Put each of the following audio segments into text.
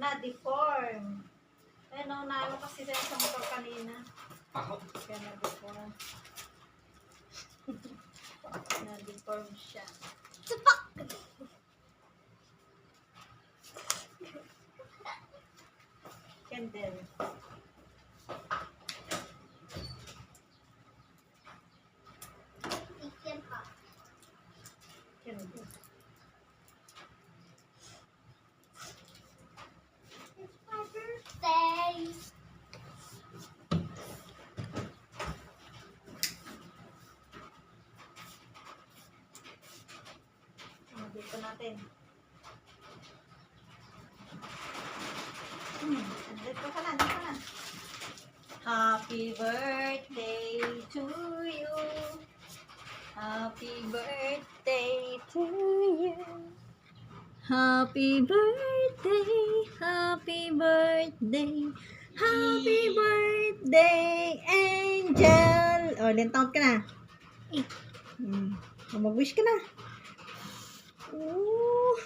Na-deform. Eh, no, naano kasi tayo sa motor kanina. Ako? Kaya na-deform. Na-deform siya. Candle. Candle. Dito natin. Dito ka na, dito na. Happy birthday to you. Happy birthday to you. Happy birthday, happy birthday, happy birthday, Angel. O, ilan taon ka na? Mag-wish ka na. Ooh.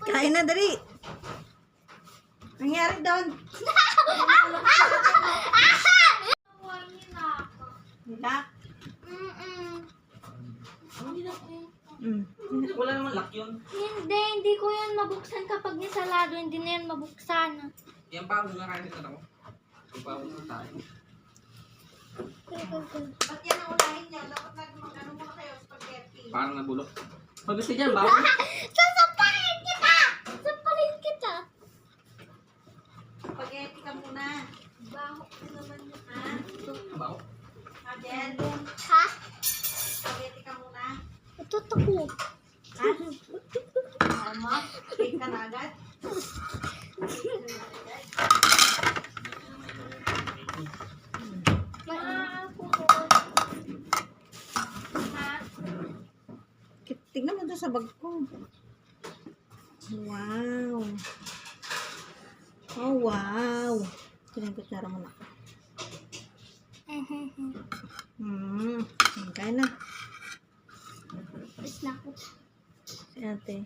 Kain na, dali. Nangyari doon. Nila? Wala naman lock yun. Hindi ko yan mabuksan kapag nisalado. Hindi na yan mabuksan. Yan pa, kung nakain ito ako. Yung pa, kung tayo. Ba't yan ang ulahin niya? Dapat mag-ano muna kayo, spaghetti. Parang nabulok. Pag gusto dyan, bago. Sasapahin kita! Sasapahin kita! Spaghetti ka muna. Baho ko naman yun. Ha? Bago. Adel, Ha? spaghetti ka muna. Ito tako. Ha? Mama, cake ka na agad. Tignan mo doon sa bag ko. Wow. Oh, wow. Tignan ko tsara mo na. Kaya na. Is na ako. Si ate.